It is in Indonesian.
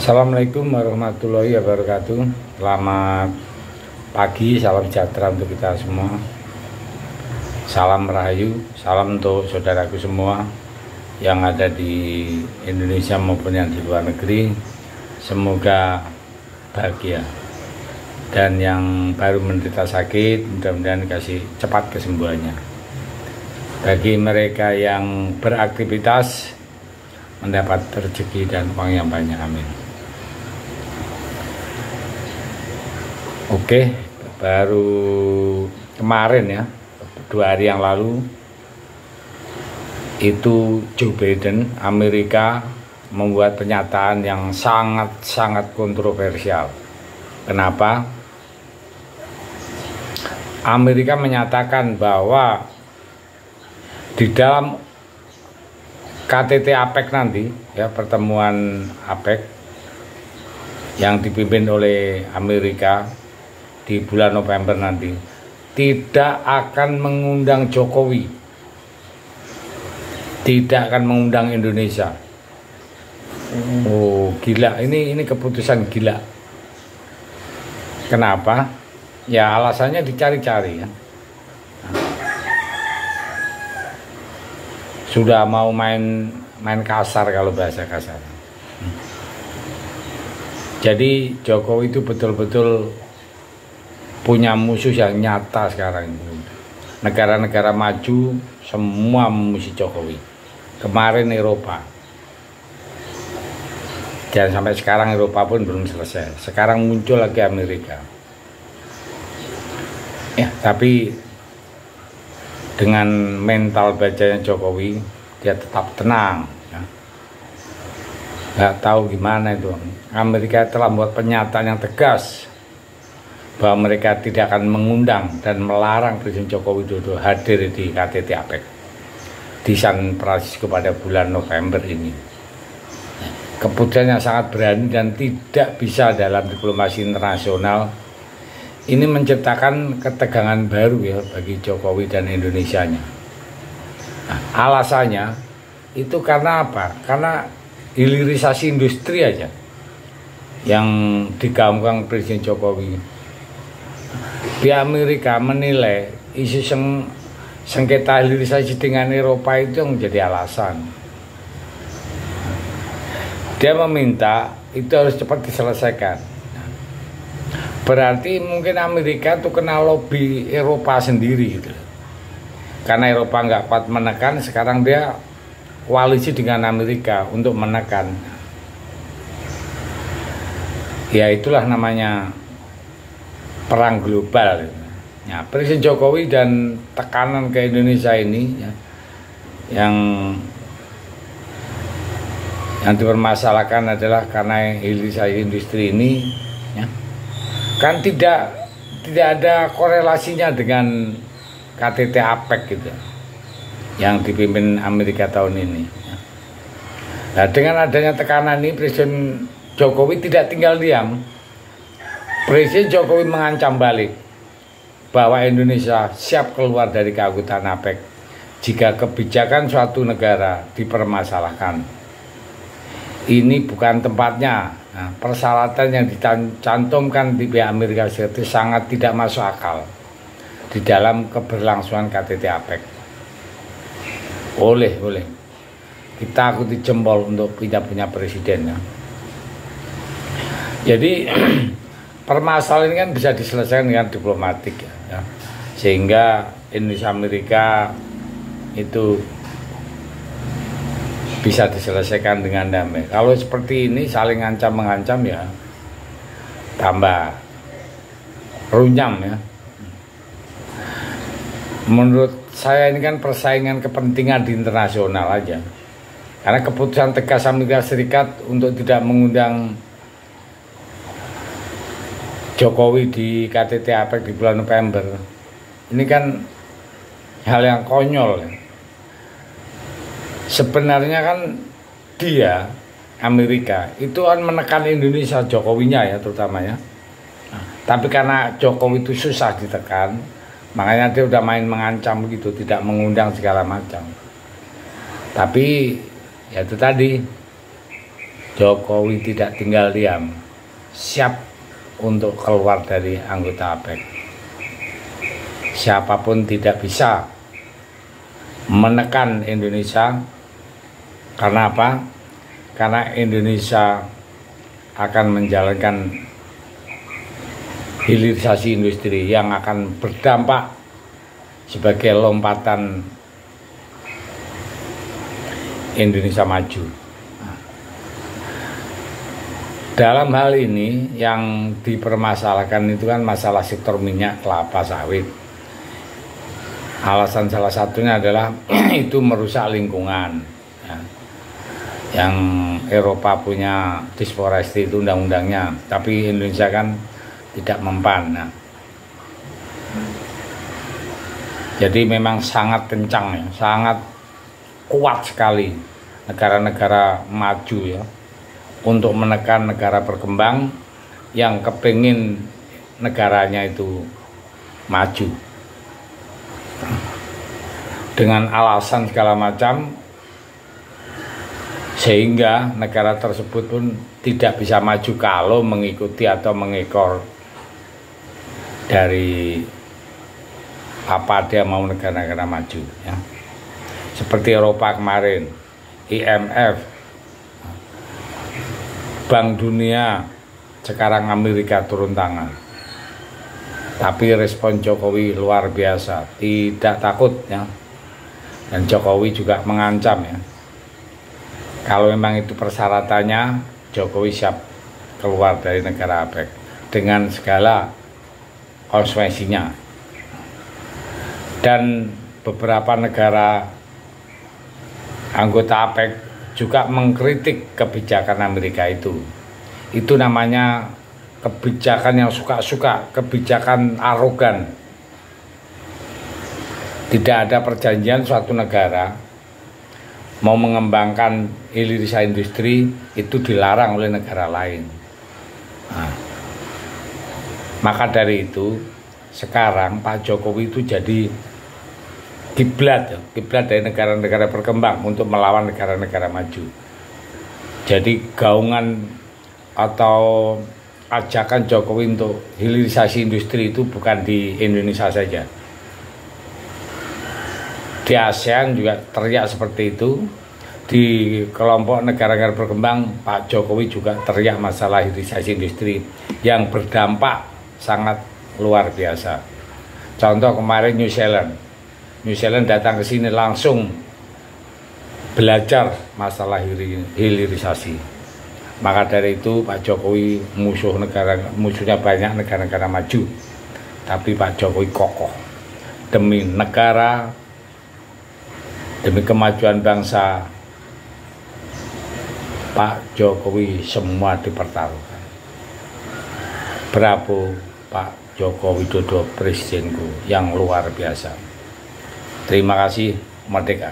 Assalamualaikum warahmatullahi wabarakatuh. Selamat pagi, salam sejahtera untuk kita semua. Salam Rahayu, salam untuk saudaraku semua yang ada di Indonesia maupun yang di luar negeri. Semoga bahagia. Dan yang baru menderita sakit, mudah-mudahan dikasih cepat kesembuhannya. Bagi mereka yang beraktivitas, mendapat rezeki dan uang yang banyak, amin. Oke, baru kemarin ya, 2 hari yang lalu itu Joe Biden Amerika membuat pernyataan yang sangat kontroversial. Kenapa? Amerika menyatakan bahwa di dalam KTT APEC nanti, ya, pertemuan APEC yang dipimpin oleh Amerika di bulan November nanti, tidak akan mengundang Jokowi, tidak akan mengundang Indonesia. Oh, gila, ini keputusan gila. Kenapa? Ya alasannya dicari-cari ya. Sudah mau main kasar kalau bahasa kasar. Jadi Jokowi itu betul-betul punya musuh yang nyata sekarang ini. Negara-negara maju semua memusuhi Jokowi. Kemarin Eropa. Dan sampai sekarang Eropa pun belum selesai. Sekarang muncul lagi Amerika. Ya, tapi dengan mental bajanya Jokowi, dia tetap tenang ya. Nggak tahu gimana itu. Amerika telah membuat pernyataan yang tegas bahwa mereka tidak akan mengundang dan melarang Presiden Joko Widodo hadir di KTT APEC di San Francisco pada bulan November ini. Keputusannya sangat berani dan tidak bisa dalam diplomasi internasional. Ini menciptakan ketegangan baru ya bagi Jokowi dan Indonesianya. Nah, alasannya itu karena apa? Karena hilirisasi industri aja yang digaungkan Presiden Jokowi. Pihak Amerika menilai isu sengketa hilirisasi dengan Eropa itu yang menjadi alasan. Dia meminta itu harus cepat diselesaikan. Berarti mungkin Amerika tuh kena lobby Eropa sendiri gitu. Karena Eropa nggak kuat menekan, sekarang dia koalisi dengan Amerika untuk menekan. Ya itulah namanya perang global. Ya, Presiden Jokowi dan tekanan ke Indonesia ini ya, yang dipermasalahkan adalah karena hilirisasi industri ini ya, kan tidak ada korelasinya dengan KTT APEC gitu yang dipimpin Amerika tahun ini. Nah, dengan adanya tekanan ini Presiden Jokowi tidak tinggal diam. Presiden Jokowi mengancam balik bahwa Indonesia siap keluar dari keanggotaan APEC jika kebijakan suatu negara dipermasalahkan. Ini bukan tempatnya. Nah, persyaratan yang dicantumkan di pihak Amerika Serikat sangat tidak masuk akal di dalam keberlangsungan KTT APEC. Boleh. Kita akuti jempol untuk tidak punya presiden ya. Jadi permasalahan ini kan bisa diselesaikan dengan diplomatik ya. Sehingga Indonesia Amerika itu bisa diselesaikan dengan damai. Kalau seperti ini saling ancam-mengancam ya tambah runyam ya. Menurut saya ini kan persaingan kepentingan di internasional aja. Karena keputusan tegas Amerika Serikat untuk tidak mengundang Jokowi di KTT APEC di bulan November ini kan hal yang konyol ya. Sebenarnya kan dia Amerika itu kan menekan Indonesia, Jokowinya ya terutamanya. Nah, tapi karena Jokowi itu susah ditekan, makanya dia udah main mengancam begitu, tidak mengundang segala macam. Tapi ya itu tadi, Jokowi tidak tinggal diam, siap untuk keluar dari anggota APEC. Siapapun tidak bisa menekan Indonesia. Karena apa? Karena Indonesia akan menjalankan hilirisasi industri yang akan berdampak sebagai lompatan Indonesia maju. Dalam hal ini yang dipermasalahkan itu kan masalah sektor minyak kelapa sawit. Alasan salah satunya adalah itu merusak lingkungan. Ya. Yang Eropa punya disforestasi itu undang-undangnya, tapi Indonesia kan tidak mempan. Nah, jadi memang sangat kencang ya, sangat kuat sekali negara-negara maju ya untuk menekan negara berkembang yang kepingin negaranya itu maju dengan alasan segala macam, sehingga negara tersebut pun tidak bisa maju kalau mengikuti atau mengekor dari apa dia mau negara-negara maju ya. Seperti Eropa kemarin, IMF, Bank Dunia, sekarang Amerika turun tangan. Tapi respon Jokowi luar biasa, tidak takut ya. Dan Jokowi juga mengancam ya. Kalau memang itu persyaratannya, Jokowi siap keluar dari negara APEC dengan segala konsekuensinya. Dan beberapa negara anggota APEC juga mengkritik kebijakan Amerika itu. Itu namanya kebijakan yang suka-suka, kebijakan arogan. Tidak ada perjanjian suatu negara mau mengembangkan hilirisasi industri itu dilarang oleh negara lain. Nah, maka dari itu sekarang Pak Jokowi itu jadi kiblat dari negara-negara berkembang untuk melawan negara-negara maju. Jadi gaungan atau ajakan Jokowi untuk hilirisasi industri itu bukan di Indonesia saja. Di ASEAN juga teriak seperti itu. Di kelompok negara-negara berkembang, Pak Jokowi juga teriak masalah hilirisasi industri yang berdampak sangat luar biasa. Contoh kemarin New Zealand datang ke sini langsung belajar masalah hilirisasi. Maka dari itu Pak Jokowi musuhnya banyak negara-negara maju, tapi Pak Jokowi kokoh demi negara, demi kemajuan bangsa. Pak Jokowi semua dipertaruhkan. Bravo Pak Joko Widodo, presidenku yang luar biasa. Terima kasih, merdeka.